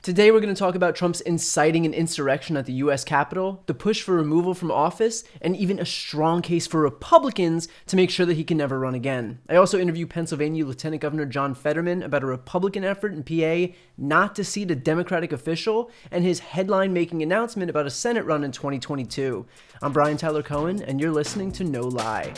Today we're going to talk about Trump's inciting an insurrection at the US Capitol, the push for removal from office, and even a strong case for Republicans to make sure that he can never run again. I also interview Pennsylvania Lieutenant Governor John Fetterman about a Republican effort in PA not to seat a Democratic official and his headline-making announcement about a Senate run in 2022. I'm Brian Tyler Cohen, and you're listening to No Lie.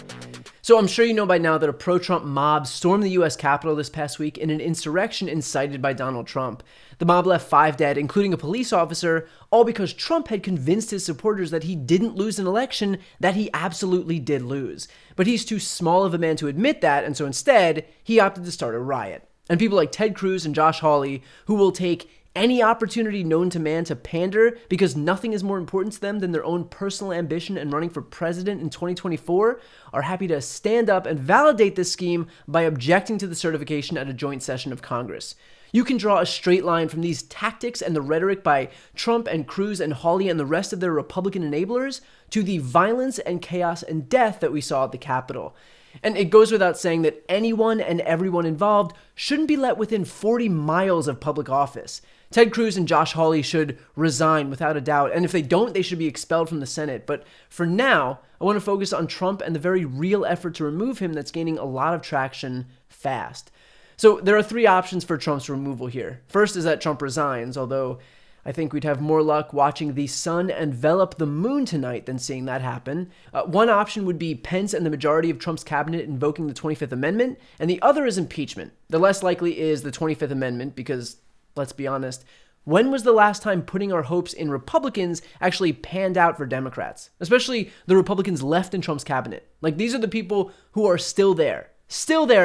So I'm sure you know by now that a pro-Trump mob stormed the US Capitol this past week in an insurrection incited by Donald Trump. The mob left 5 dead, including a police officer, all because Trump had convinced his supporters that he didn't lose an election that he absolutely did lose. But he's too small of a man to admit that, and so instead, he opted to start a riot. And people like Ted Cruz and Josh Hawley, who will take any opportunity known to man to pander because nothing is more important to them than their own personal ambition and running for president in 2024, are happy to stand up and validate this scheme by objecting to the certification at a joint session of Congress. You can draw a straight line from these tactics and the rhetoric by Trump and Cruz and Hawley and the rest of their Republican enablers to the violence and chaos and death that we saw at the Capitol. And it goes without saying that anyone and everyone involved shouldn't be let within 40 miles of public office. Ted Cruz and Josh Hawley should resign without a doubt, and if they don't, they should be expelled from the Senate. But for now, I want to focus on Trump and the very real effort to remove him that's gaining a lot of traction fast. So there are 3 options for Trump's removal here. First is that Trump resigns, although I think we'd have more luck watching the sun envelop the moon tonight than seeing that happen. One option would be Pence and the majority of Trump's cabinet invoking the 25th Amendment, and the other is impeachment. The less likely is the 25th Amendment because, let's be honest, when was the last time putting our hopes in Republicans actually panned out for Democrats? Especially the Republicans left in Trump's cabinet. Like, these are the people who are still there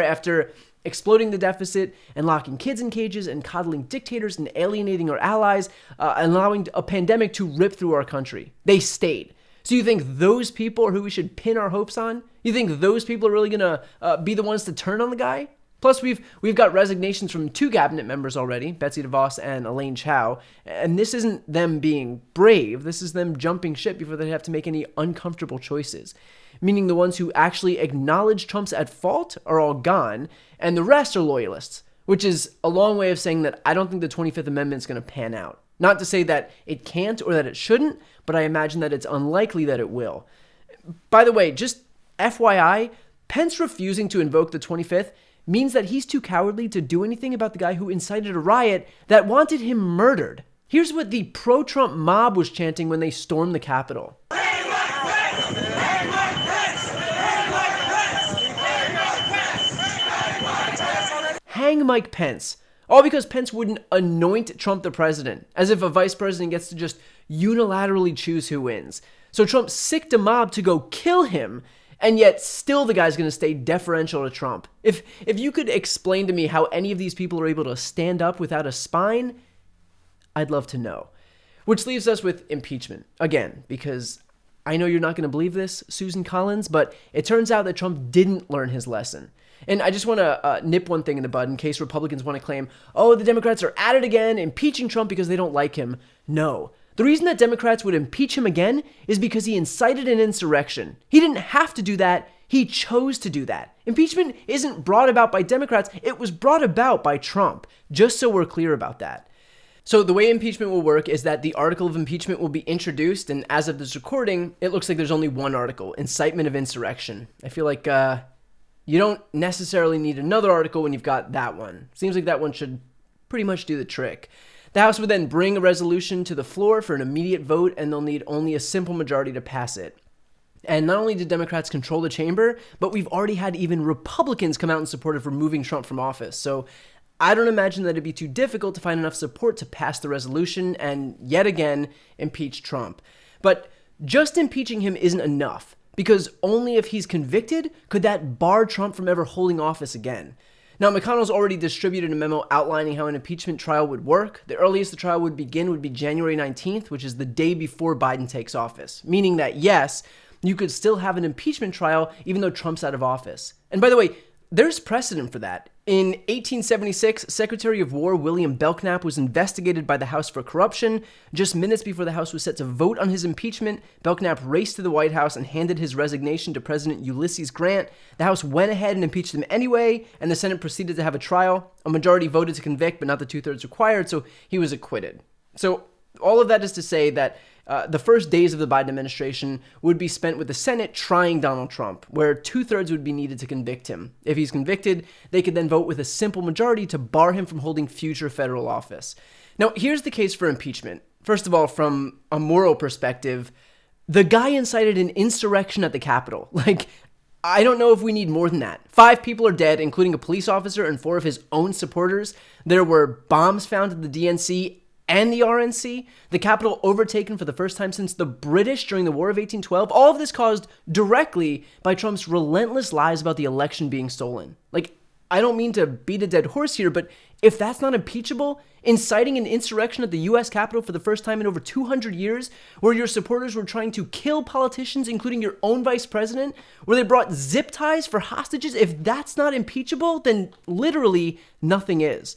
after exploding the deficit and locking kids in cages and coddling dictators and alienating our allies and allowing a pandemic to rip through our country. They stayed. So you think those people are who we should pin our hopes on? You think those people are really going to be the ones to turn on the guy? Plus, we've got resignations from 2 cabinet members already, Betsy DeVos and Elaine Chao, and this isn't them being brave. This is them jumping ship before they have to make any uncomfortable choices. Meaning the ones who actually acknowledge Trump's at fault are all gone, and the rest are loyalists, which is a long way of saying that I don't think the 25th Amendment is going to pan out. Not to say that it can't or that it shouldn't, but I imagine that it's unlikely that it will. By the way, just FYI, Pence refusing to invoke the 25th means that he's too cowardly to do anything about the guy who incited a riot that wanted him murdered. Here's what the pro-Trump mob was chanting when they stormed the Capitol. Hang Mike Pence. All because Pence wouldn't anoint Trump the president, as if a vice president gets to just unilaterally choose who wins. So Trump sicked a mob to go kill him, and yet still the guy's going to stay deferential to Trump. If you could explain to me how any of these people are able to stand up without a spine, I'd love to know. Which leaves us with impeachment. Again, because I know you're not going to believe this, Susan Collins, but it turns out that Trump didn't learn his lesson. And I just want to nip one thing in the bud in case Republicans want to claim, oh, the Democrats are at it again, impeaching Trump because they don't like him. No. The reason that Democrats would impeach him again is because he incited an insurrection. He didn't have to do that. He chose to do that. Impeachment isn't brought about by Democrats. It was brought about by Trump, just so we're clear about that. So the way impeachment will work is that the article of impeachment will be introduced, and as of this recording, it looks like there's only one article, incitement of insurrection. I feel like you don't necessarily need another article when you've got that one. Seems like that one should pretty much do the trick. The House would then bring a resolution to the floor for an immediate vote, and they'll need only a simple majority to pass it. And not only did Democrats control the chamber, but we've already had even Republicans come out in support of removing Trump from office. So I don't imagine that it'd be too difficult to find enough support to pass the resolution and, yet again, impeach Trump. But just impeaching him isn't enough, because only if he's convicted could that bar Trump from ever holding office again. Now, McConnell's already distributed a memo outlining how an impeachment trial would work. The earliest the trial would begin would be January 19th, which is the day before Biden takes office, meaning that, yes, you could still have an impeachment trial even though Trump's out of office. And by the way, there's precedent for that. In 1876, Secretary of War William Belknap was investigated by the House for corruption. Just minutes before the House was set to vote on his impeachment, Belknap raced to the White House and handed his resignation to President Ulysses Grant. The House went ahead and impeached him anyway, and the Senate proceeded to have a trial. A majority voted to convict, but not the two-thirds required, so he was acquitted. So all of that is to say that the first days of the Biden administration would be spent with the Senate trying Donald Trump, where two-thirds would be needed to convict him. If he's convicted, they could then vote with a simple majority to bar him from holding future federal office. Now, here's the case for impeachment. First of all, from a moral perspective, the guy incited an insurrection at the Capitol. I don't know if we need more than that. 5 people are dead, including a police officer and 4 of his own supporters. There were bombs found at the DNC and the RNC, the Capitol overtaken for the first time since the British during the War of 1812. All of this caused directly by Trump's relentless lies about the election being stolen. I don't mean to beat a dead horse here, but if that's not impeachable, inciting an insurrection at the U.S. Capitol for the first time in over 200 years, where your supporters were trying to kill politicians, including your own vice president, where they brought zip ties for hostages, if that's not impeachable, then literally nothing is.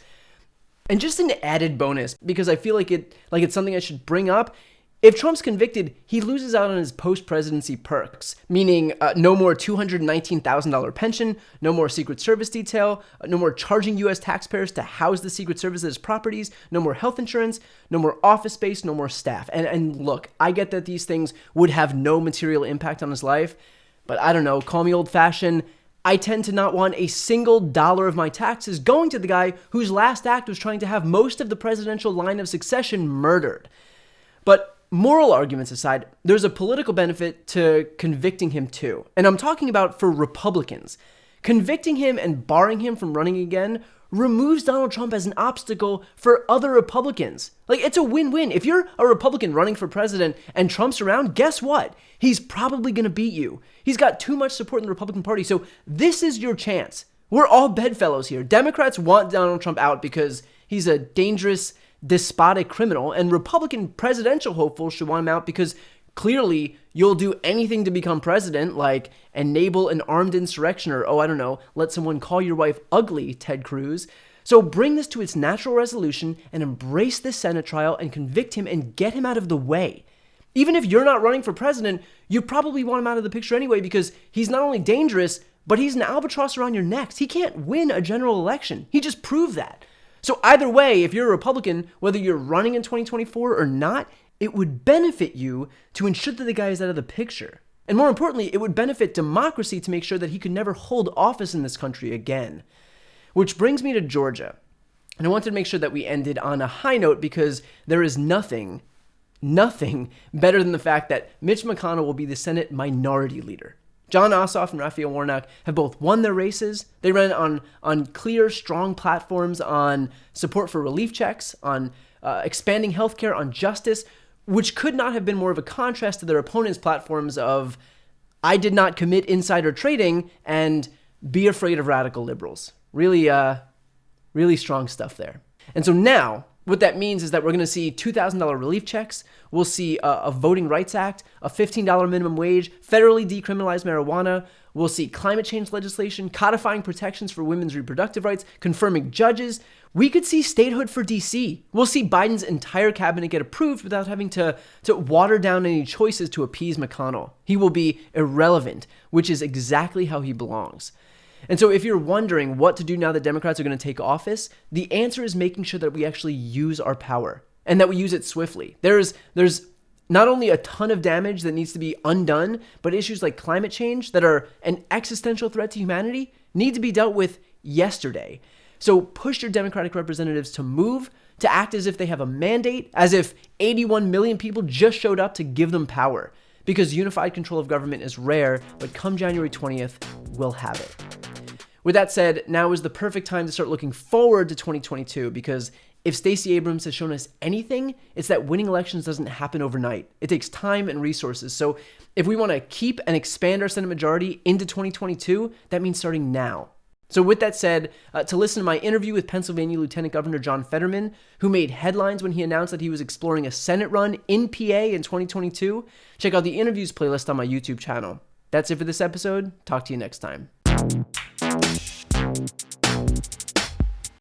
And just an added bonus, because I feel like it's something I should bring up, if Trump's convicted, he loses out on his post-presidency perks, meaning no more $219,000 pension, no more Secret Service detail, no more charging U.S. taxpayers to house the Secret Service as properties, no more health insurance, no more office space, no more staff. And look, I get that these things would have no material impact on his life, but I don't know, call me old-fashioned, I tend to not want a single dollar of my taxes going to the guy whose last act was trying to have most of the presidential line of succession murdered. But moral arguments aside, there's a political benefit to convicting him too. And I'm talking about for Republicans. Convicting him and barring him from running again removes Donald Trump as an obstacle for other Republicans. It's a win-win. If you're a Republican running for president and Trump's around, guess what? He's probably going to beat you. He's got too much support in the Republican Party. So this is your chance. We're all bedfellows here. Democrats want Donald Trump out because he's a dangerous, despotic criminal, and Republican presidential hopefuls should want him out because clearly you'll do anything to become president, like enable an armed insurrection or, let someone call your wife ugly, Ted Cruz. So bring this to its natural resolution and embrace this Senate trial and convict him and get him out of the way. Even if you're not running for president, you probably want him out of the picture anyway because he's not only dangerous, but he's an albatross around your necks. He can't win a general election. He just proved that. So either way, if you're a Republican, whether you're running in 2024 or not, it would benefit you to ensure that the guy is out of the picture. And more importantly, it would benefit democracy to make sure that he could never hold office in this country again. Which brings me to Georgia. And I wanted to make sure that we ended on a high note because there is nothing better than the fact that Mitch McConnell will be the Senate minority leader. Jon Ossoff and Raphael Warnock have both won their races. They ran on clear, strong platforms on support for relief checks, on expanding healthcare, on justice, which could not have been more of a contrast to their opponents' platforms of, I did not commit insider trading and be afraid of radical liberals. Really strong stuff there. And so now, what that means is that we're going to see $2,000 relief checks. We'll see a Voting Rights Act, a $15 minimum wage, federally decriminalized marijuana. We'll see climate change legislation, codifying protections for women's reproductive rights, confirming judges. We could see statehood for DC. We'll see Biden's entire cabinet get approved without having to water down any choices to appease McConnell. He will be irrelevant, which is exactly how he belongs. And so if you're wondering what to do now that Democrats are going to take office, the answer is making sure that we actually use our power and that we use it swiftly. There's not only a ton of damage that needs to be undone, but issues like climate change that are an existential threat to humanity need to be dealt with yesterday. So push your Democratic representatives to move, to act as if they have a mandate, as if 81 million people just showed up to give them power. Because unified control of government is rare, but come January 20th, we'll have it. With that said, now is the perfect time to start looking forward to 2022 because if Stacey Abrams has shown us anything, it's that winning elections doesn't happen overnight. It takes time and resources. So if we want to keep and expand our Senate majority into 2022, that means starting now. So with that said, to listen to my interview with Pennsylvania Lieutenant Governor John Fetterman, who made headlines when he announced that he was exploring a Senate run in PA in 2022, check out the interviews playlist on my YouTube channel. That's it for this episode. Talk to you next time. Bye.